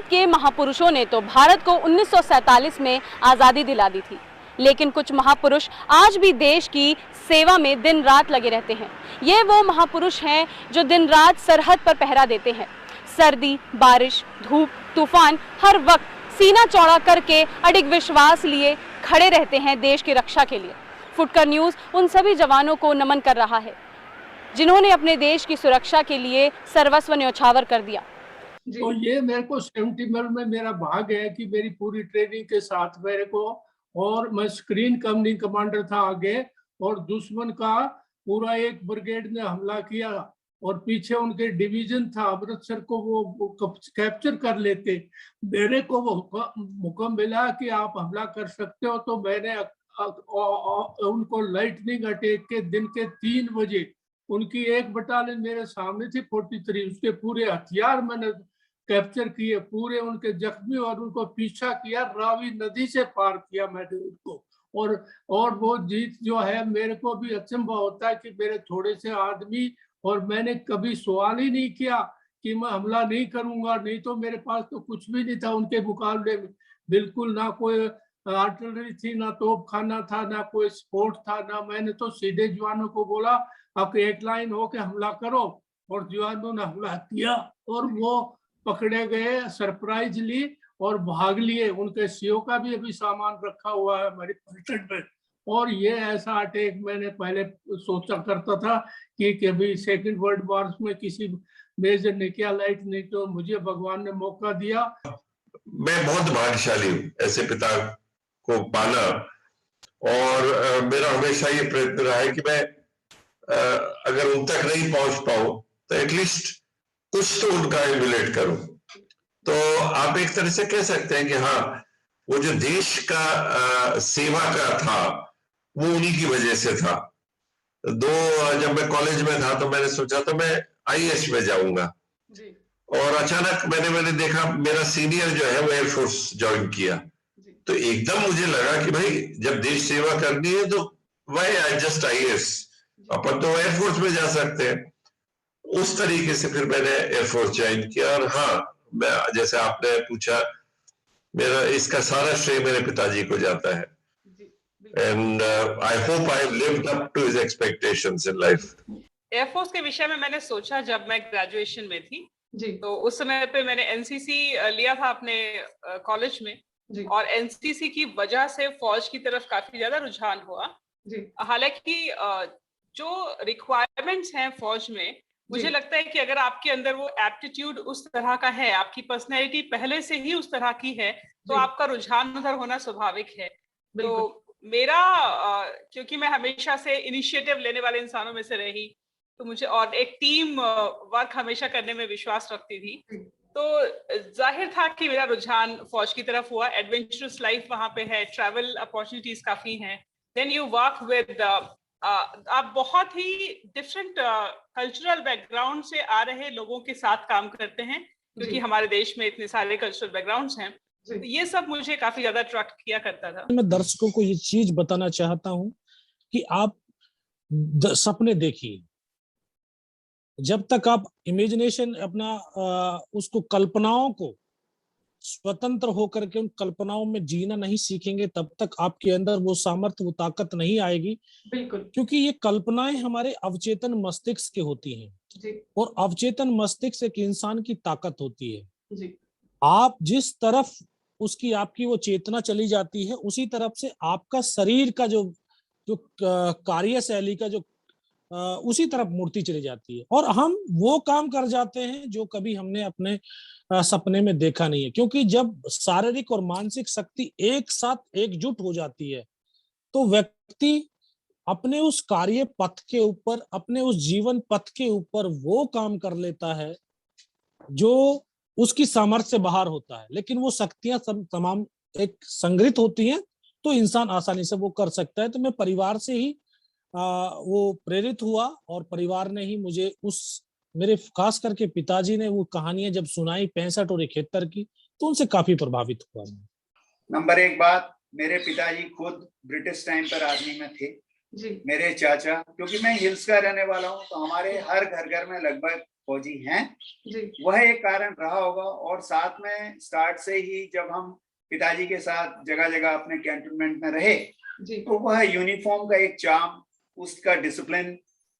के महापुरुषों ने तो भारत को 1947 में आज़ादी दिला दी थी, लेकिन कुछ महापुरुष आज भी देश की सेवा में दिन रात लगे रहते हैं। ये वो महापुरुष हैं जो दिन रात सरहद पर पहरा देते हैं। सर्दी, बारिश, धूप, तूफान, हर वक्त सीना चौड़ा करके अडिग विश्वास लिए खड़े रहते हैं देश की रक्षा के लिए। फुटकर न्यूज़ उन सभी जवानों को नमन कर रहा है जिन्होंने अपने देश की सुरक्षा के लिए सर्वस्व न्यौछावर कर दिया। तो ये मेरे को 70 में मेरा भाग है कि मेरी पूरी ट्रेनिंग के साथ मेरे को, और मैं स्क्रीन कंपनी कमांडर था आगे, और दुश्मन का पूरा एक ब्रिगेड ने हमला किया और पीछे उनके डिवीजन था अमृतसर को वो कैप्चर कर लेते। मेरे को वो हुक्म मिला कि आप हमला कर सकते हो, तो मैंने उनको लाइटनिंग अटैक के दिन के 3 बजे उनकी एक बटालियन मेरे सामने थी 43, उसके पूरे हथियार मैंने कैप्चर किए, पूरे उनके जख्मी, और उनको पीछा किया, रावी नदी से पार किया मैंने उनको। और वो जीत जो है, मेरे को भी अचंभा होता है कि मेरे थोड़े से आदमी, और मैंने कभी सवाल ही नहीं किया कि मैं हमला नहीं करूंगा, नहीं तो मेरे पास तो कुछ भी नहीं था उनके मुकाबले में, बिल्कुल ना कोई आर्टिलरी थी, ना तोप खाना था, ना कोई स्पोर्ट था, ना। मैंने तो सीधे जवानों को बोला आप एक लाइन हो के हमला करो, और जवानों ने हमला किया और वो पकड़े गए सरप्राइजली और भाग लिए। उनके सीओ का भी अभी सामान रखा हुआ है हमारी पलटन में। और ये ऐसा अटैक मैंने पहले सोचा करता था कि कभी सेकंड वर्ल्ड वॉर में किसी मेजर ने किया, लाइट नहीं, तो मुझे भगवान ने मौका दिया। मैं बहुत भाग्यशाली हूँ ऐसे पिता को पाना, और मेरा हमेशा ये प्रयत्न रहा है कि मैं अगर उन तक नहीं पहुंच पाऊं तो एटलीस्ट कुछ तो उनका एमुलेट करूं। तो आप एक तरह से कह सकते हैं कि हाँ, वो जो देश का सेवा का था वो उन्हीं की वजह से था। जब मैं कॉलेज में था तो मैंने सोचा था मैं आईएएस में जाऊंगा, और अचानक मैंने देखा मेरा सीनियर जो है वो एयरफोर्स ज्वाइन किया, तो एकदम मुझे लगा कि भाई जब देश सेवा करनी है तो वाई आई जस्ट आईएएस, अपन तो एयरफोर्स में जा सकते हैं। उस तरीके से फिर मैंने एयरफोर्स ज्वाइन किया। और हाँ, मैं जैसे आपने पूछा, मेरा इसका सारा श्रेय मेरे पिताजी को जाता है, and I hope I have lived up to his expectations in life. Air force के विषय में मैंने सोचा जब मैं ग्रेजुएशन में थी जी, तो उस समय पे मैंने एनसीसी लिया था अपने कॉलेज में जी, और एनसीसी की वजह से फौज की तरफ काफी ज्यादा रुझान हुआ जी। हालांकि जो रिक्वायरमेंट्स हैं फौज में, मुझे लगता है कि अगर आपके अंदर वो एप्टीट्यूड उस तरह का है, आपकी पर्सनैलिटी पहले से ही उस तरह की है, तो आपका रुझान उधर होना स्वाभाविक है। तो मेरा क्योंकि मैं हमेशा से इनिशिएटिव लेने वाले इंसानों में से रही, तो मुझे और एक टीम वर्क हमेशा करने में विश्वास रखती थी, तो जाहिर था कि मेरा रुझान फौज की तरफ हुआ। एडवेंचरस लाइफ वहाँ पे है, ट्रैवल अपॉर्चुनिटीज काफी हैं, देन यू वर्क विद आप बहुत ही डिफरेंट कल्चरल बैकग्राउंड से आ रहे लोगों के साथ काम करते हैं, क्योंकि हमारे देश में इतने सारे कल्चरल बैकग्राउंड्स हैं। तो ये सब मुझे काफी ज्यादा अट्रैक्ट किया करता था। मैं दर्शकों को ये चीज बताना चाहता हूँ कि आप सपने देखिए, जब तक आप इमेजिनेशन अपना उसको कल्पनाओं को स्वतंत्र होकर के उन कल्पनाओं में जीना नहीं सीखेंगे, तब तक आपके अंदर वो सामर्थ्य, वो ताकत नहीं आएगी। बिल्कुल, क्योंकि ये कल्पनाएं हमारे अवचेतन मस्तिष्क की होती हैं जी, और अवचेतन मस्तिष्क एक इंसान की ताकत होती है जी। आप जिस तरफ उसकी आपकी वो चेतना चली जाती है, उसी तरफ से आपका शरीर का जो कार्यशैली का जो उसी तरफ मूर्ति चली जाती है, और हम वो काम कर जाते हैं जो कभी हमने अपने सपने में देखा नहीं है। क्योंकि जब शारीरिक और मानसिक शक्ति एक साथ एकजुट हो जाती है, तो व्यक्ति अपने उस कार्य पथ के ऊपर, अपने उस जीवन पथ के ऊपर वो काम कर लेता है जो उसकी सामर्थ्य से बाहर होता है। लेकिन वो शक्तियां तमाम एक संग्रहित होती हैं, तो इंसान आसानी से वो कर सकता है। तो मैं परिवार से ही वो प्रेरित हुआ, और परिवार ने ही मुझे मेरे खास करके पिताजी ने वो कहानियां जब सुनाई 65 और 71 की, तो उनसे काफी प्रभावित हुआ। नंबर एक बात, मेरे पिताजी खुद ब्रिटिश टाइम पर आर्मी में थे जी। मेरे चाचा, क्योंकि मैं हिल्स का रहने वाला हूँ, तो हमारे हर घर में लगभग फौजी हैं, वह एक कारण रहा होगा। और साथ में स्टार्ट से ही जब हम पिताजी के साथ जगह जगह अपने कैंटोनमेंट में रहे, तो वह यूनिफॉर्म का एक चार्म, उसका डिसिप्लिन,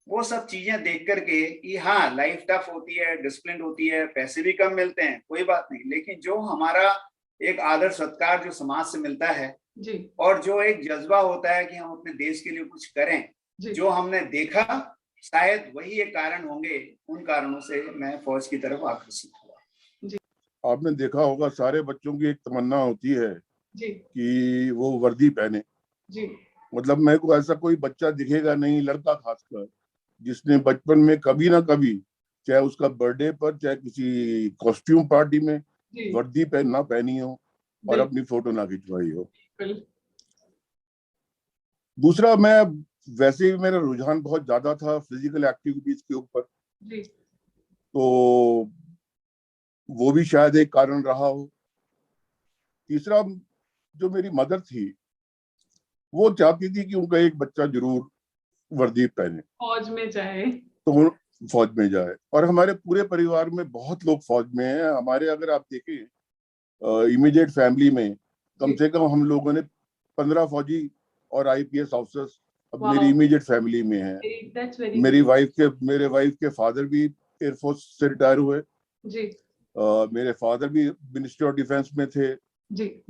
वो सब चीजें देख करके कि हाँ लाइफ टफ होती है, डिसिप्लिन होती है, पैसे भी कम मिलते हैं, कोई बात नहीं, लेकिन जो हमारा एक आदर सत्कार जो समाज से मिलता है और जो एक जज्बा होता है कि हम अपने देश के लिए कुछ करें, जो हमने देखा, शायद वही एक कारण होंगे, उन कारणों से मैं फौज की तरफ आकर्षित हुआ। आपने देखा होगा सारे बच्चों की एक तमन्ना होती है कि वो वर्दी पहने। मतलब मेरे को ऐसा कोई बच्चा दिखेगा नहीं, लड़का खासकर, जिसने बचपन में कभी ना कभी, चाहे उसका बर्थडे पर, चाहे किसी कॉस्ट्यूम पार्टी में, वर्दी ना पहनी हो और अपनी फोटो ना खिंचवाई हो। दूसरा, मैं वैसे ही मेरा रुझान बहुत ज्यादा था फिजिकल एक्टिविटीज के ऊपर, तो वो भी शायद एक कारण रहा हो। तीसरा, जो मेरी मदर थी, वो चाहती थी कि उनका एक बच्चा जरूर वर्दी पहने, फौज में जाए, तो वो फौज में जाए। और हमारे पूरे परिवार में बहुत लोग फौज में हैं। हमारे, अगर आप देखें इमीडिएट फैमिली में, कम से कम हम लोगों ने 15 फौजी और IPS ऑफिसर्स अब मेरी इमीडिएट फैमिली में है। मेरे वाइफ के फादर भी एयरफोर्स से रिटायर हुए। मेरे फादर भी मिनिस्ट्री ऑफ डिफेंस में थे।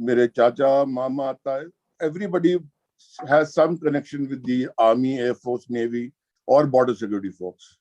मेरे चाचा, मामा, ताए, everybody has some connection with the army, air force, navy और बॉर्डर सिक्योरिटी फोर्स।